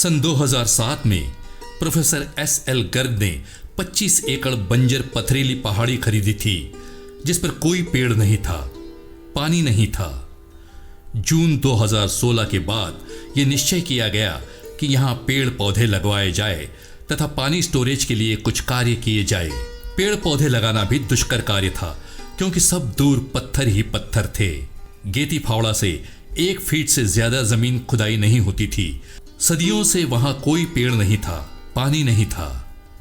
सन 2007 में professor SL. Garg ने 25 एकड़ बंजर पथरीली पहाड़ी खरीदी थी, जिस पर कोई पेड़ नहीं था, पानी नहीं था। जून 2016 के बाद यह निश्चय किया गया कि यहां पेड़ पौधे लगवाए जाए तथा पानी स्टोरेज के लिए कुछ कार्य किए जाए। पेड़ पौधे लगाना भी दुष्कर कार्य था, क्योंकि सब दूर पत्थर ही पत्थर थे। गेती फावड़ा से 1 फीट से ज्यादा जमीन खुदाई नहीं होती थी। सदियों से वहां कोई पेड़ नहीं था, पानी नहीं था।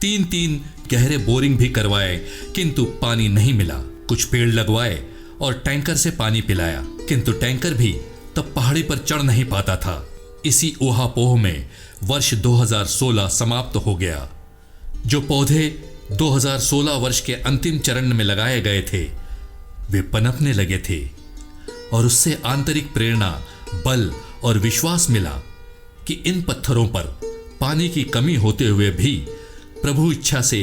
3 गहरे बोरिंग भी करवाए, किंतु पानी नहीं मिला। कुछ पेड़ लगवाए और टैंकर से पानी पिलाया, किंतु टैंकर भी तब पहाड़ी पर चढ़ नहीं पाता था। इसी ऊहापोह में वर्ष 2016 समाप्त हो गया। जो पौधे 2016 वर्ष के अंतिम चरण में लगाए गए थे, वे पनपने लगे थे और उससे आंतरिक प्रेरणा, बल और विश्वास मिला कि इन पत्थरों पर पानी की कमी होते हुए भी प्रभु इच्छा से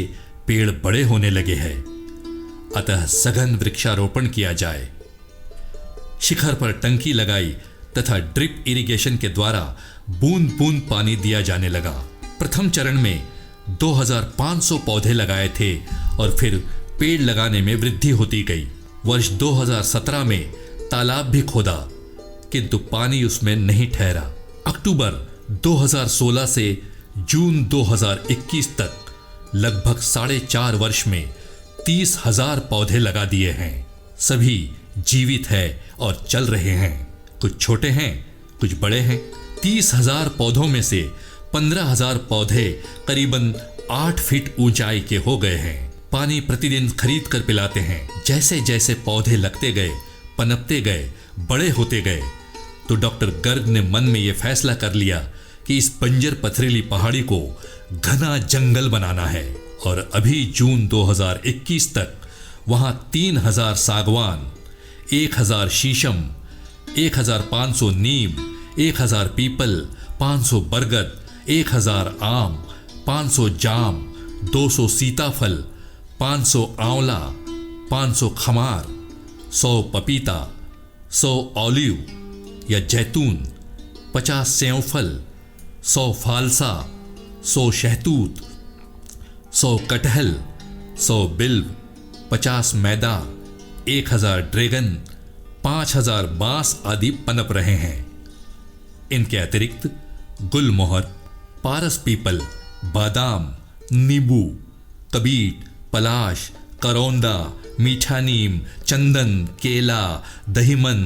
पेड़ बड़े होने लगे हैं। अतः सघन वृक्षारोपण किया जाए। शिखर पर टंकी लगाई तथा ड्रिप इरिगेशन के द्वारा बूंद बूंद पानी दिया जाने लगा। प्रथम चरण में 2500 पौधे लगाए थे और फिर पेड़ लगाने में वृद्धि होती गई। वर्ष 2017 में तालाब भी खोदा, किंतु पानी उसमें नहीं ठहरा। अक्टूबर 2016 से जून 2021 तक लगभग 4.5 वर्ष में 30,000 पौधे लगा दिए हैं। सभी जीवित है और चल रहे हैं। कुछ छोटे हैं, कुछ बड़े हैं। 30,000 पौधों में से 15,000 पौधे करीबन 8 फीट ऊंचाई के हो गए हैं। पानी प्रतिदिन खरीद कर पिलाते हैं। जैसे जैसे पौधे लगते गए, पनपते गए, बड़े होते गए, तो डॉक्टर गर्ग ने मन में यह फैसला कर लिया कि इस बंजर पथरीली पहाड़ी को घना जंगल बनाना है। और अभी जून 2021 तक वहां 3,000 सागवान, 1,000 शीशम, 1,500 नीम, 1,000 पीपल, 500 बरगद, 1,000 आम, 500 जाम, 200 सीताफल, 500 आंवला, 500 खमार, 100 पपीता, 100 ऑलिव या जैतून, 50 सेवफल, 100 फालसा, 100 शहतूत, 100 कटहल, 100 बिल्व, 50 मैदा, 1,000 ड्रैगन, 5,000 बांस आदि पनप रहे हैं। इनके अतिरिक्त गुलमोहर, पारस पीपल, बादाम, नींबू, कबीट, पलाश, करौंदा, मीठा नीम, चंदन, केला, दहीमन,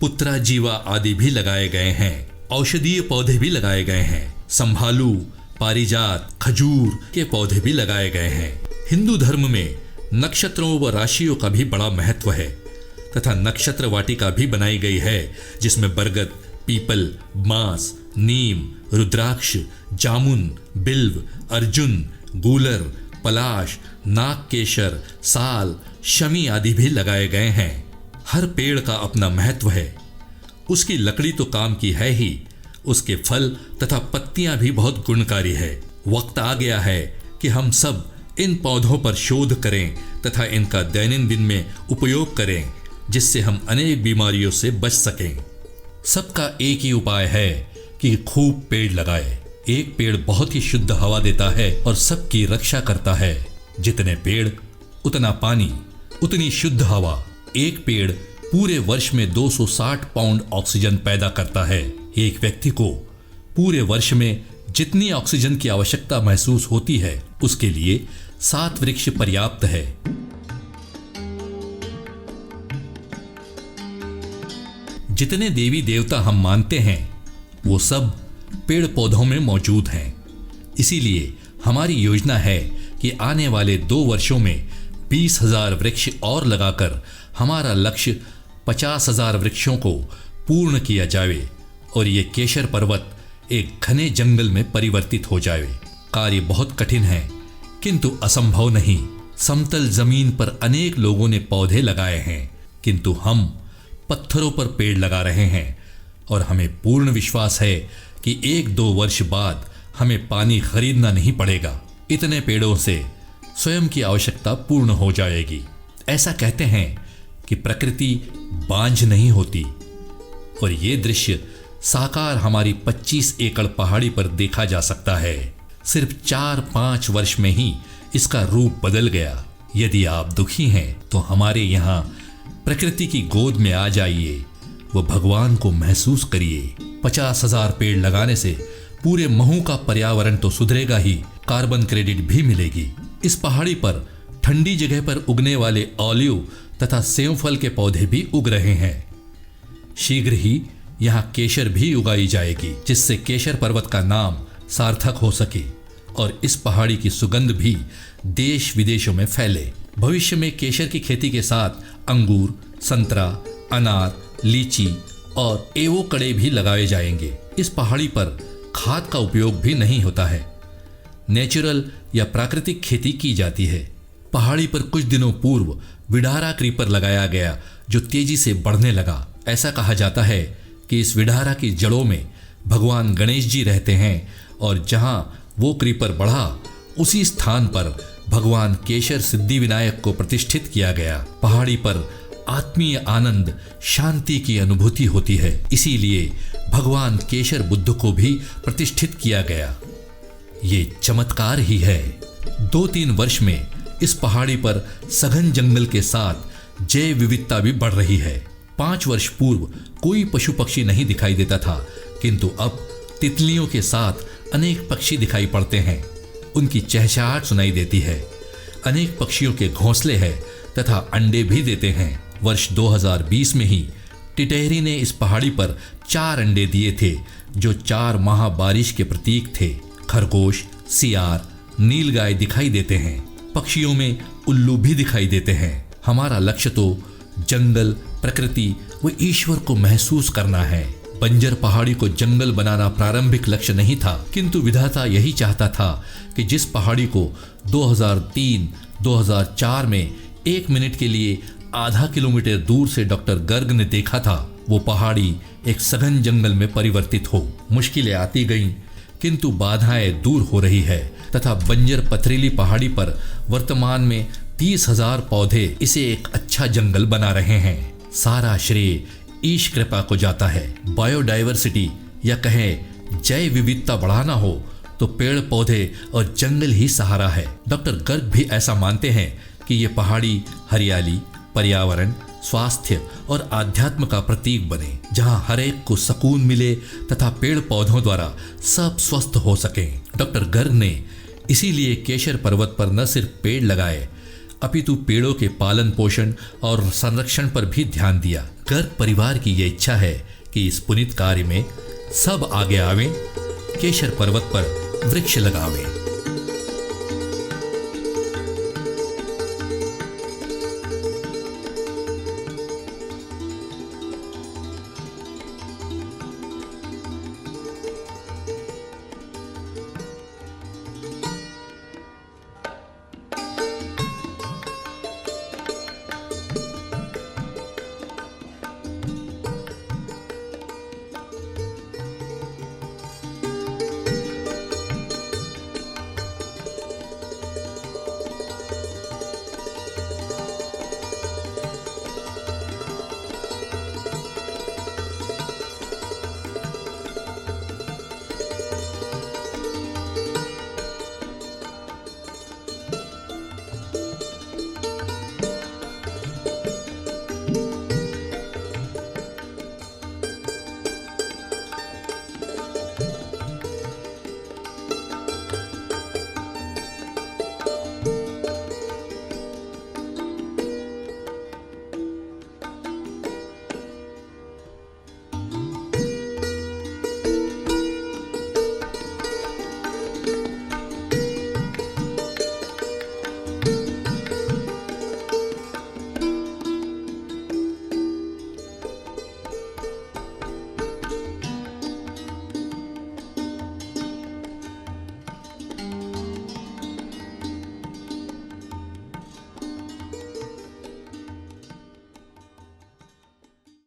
पुत्रा जीवा आदि भी लगाए गए हैं। औषधीय पौधे भी लगाए गए हैं। संभालू, पारिजात, खजूर के पौधे भी लगाए गए हैं। हिंदू धर्म में नक्षत्रों व राशियों का भी बड़ा महत्व है तथा नक्षत्र वाटिका भी बनाई गई है, जिसमें बरगद, पीपल, बांस, नीम, रुद्राक्ष, जामुन, बिल्व, अर्जुन, गूलर, पलाश, नागकेशर, साल, शमी आदि भी लगाए गए हैं। हर पेड़ का अपना महत्व है। उसकी लकड़ी तो काम की है ही, उसके फल तथा पत्तियां भी बहुत गुणकारी है। वक्त आ गया है कि हम सब इन पौधों पर शोध करें तथा इनका दैनंदिन में उपयोग करें, जिससे हम अनेक बीमारियों से बच सकें। सबका एक ही उपाय है कि खूब पेड़ लगाए। एक पेड़ बहुत ही शुद्ध हवा देता है और सबकी रक्षा करता है। जितने पेड़ उतना पानी, उतनी शुद्ध हवा। एक पेड़ पूरे वर्ष में 260 पाउंड ऑक्सीजन पैदा करता है। एक व्यक्ति को पूरे वर्ष में जितनी ऑक्सीजन की आवश्यकता महसूस होती है, उसके लिए 7 वृक्ष पर्याप्त है। जितने देवी देवता हम मानते हैं, वो सब पेड़ पौधों में मौजूद हैं। इसीलिए हमारी योजना है कि आने वाले 2 वर्षों में 20,000 वृक्ष और लगाकर हमारा लक्ष्य 50,000 वृक्षों को पूर्ण किया जाए और ये केशर पर्वत एक घने जंगल में परिवर्तित हो जाए। कार्य बहुत कठिन है, किंतु असंभव नहीं। समतल जमीन पर अनेक लोगों ने पौधे लगाए हैं, किंतु हम पत्थरों पर पेड़ लगा रहे हैं और हमें पूर्ण विश्वास है कि 1-2 वर्ष बाद हमें पानी खरीदना नहीं पड़ेगा। इतने पेड़ों से स्वयं की आवश्यकता पूर्ण हो जाएगी। ऐसा कहते हैं कि प्रकृति बांझ नहीं होती, और ये दृश्य साकार हमारी 25 एकड़ पहाड़ी पर देखा जा सकता है। सिर्फ 4-5 वर्ष में ही इसका रूप बदल गया। यदि आप दुखी हैं तो हमारे यहाँ प्रकृति की गोद में आ जाइए, वो भगवान को महसूस करिए। 50,000 पेड़ लगाने से पूरे महू का पर्यावरण तो सुधरेगा ही, कार्बन क्रेडिट भी मिलेगी। इस पहाड़ी पर ठंडी जगह पर उगने वाले ऑलिव तथा सेवफल के पौधे भी उग रहे हैं। शीघ्र ही यहाँ केशर भी उगाई जाएगी, जिससे केशर पर्वत का नाम सार्थक हो सके और इस पहाड़ी की सुगंध भी देश विदेशों में फैले। भविष्य में केशर की खेती के साथ अंगूर, संतरा, अनार, लीची और एवोकड़े भी लगाए जाएंगे। इस पहाड़ी पर खाद का उपयोग भी नहीं होता है, नेचुरल या प्राकृतिक खेती की जाती है। पहाड़ी पर कुछ दिनों पूर्व विडारा क्रीपर लगाया गया, जो तेजी से बढ़ने लगा। ऐसा कहा जाता है कि इस विडारा की जड़ों में भगवान गणेश जी रहते हैं और जहां वो क्रीपर बढ़ा, उसी स्थान पर भगवान केशर सिद्धि विनायक को प्रतिष्ठित किया गया। पहाड़ी पर आत्मीय आनंद, शांति की अनुभूति होती है, इसीलिए भगवान केशर बुद्ध को भी प्रतिष्ठित किया गया। ये चमत्कार ही है। 2-3 वर्ष में इस पहाड़ी पर सघन जंगल के साथ जैव विविधता भी बढ़ रही है। 5 वर्ष पूर्व कोई पशु पक्षी नहीं दिखाई देता था, किंतु अब तितलियों के साथ अनेक पक्षी दिखाई पड़ते हैं। उनकी चहचहाट सुनाई देती है। अनेक पक्षियों के घोंसले हैं तथा अंडे भी देते हैं। वर्ष 2020 में ही टिटहरी ने इस पहाड़ी पर 4 अंडे दिए थे, जो 4 महाबारिश के प्रतीक थे। खरगोश, सियार, नीलगाय दिखाई देते हैं। पक्षियों में उल्लू भी दिखाई देते हैं। हमारा लक्ष्य तो जंगल, प्रकृति व ईश्वर को महसूस करना है। बंजर पहाड़ी को जंगल बनाना प्रारंभिक लक्ष्य नहीं था, किंतु विधाता यही चाहता था कि जिस पहाड़ी को 2003-2004 में 1 मिनट के लिए आधा किलोमीटर दूर से डॉक्टर गर्ग ने देखा था, वो पहाड़ी एक सघन जंगल में परिवर्तित हो। मुश्किलें आती गईं, किंतु बाधाएं दूर हो रही है तथा बंजर पथरीली पहाड़ी पर वर्तमान में 30,000 पौधे इसे एक अच्छा जंगल बना रहे हैं। सारा श्रेय ईश कृपा को जाता है। बायोडाइवर्सिटी या कहें जैव विविधता बढ़ाना हो तो पेड़ पौधे और जंगल ही सहारा है। डॉक्टर गर्ग भी ऐसा मानते हैं कि ये पहाड़ी हरियाली, पर्यावरण, स्वास्थ्य और आध्यात्म का प्रतीक बने, जहां हर एक को सुकून मिले तथा पेड़ पौधों द्वारा सब स्वस्थ हो सकें। डॉक्टर गर्ग ने इसीलिए केशर पर्वत पर न सिर्फ पेड़ लगाए, अपितु पेड़ों के पालन पोषण और संरक्षण पर भी ध्यान दिया। गर्ग परिवार की यह इच्छा है कि इस पुनीत कार्य में सब आगे आवें, केशर पर्वत पर वृक्ष लगावें।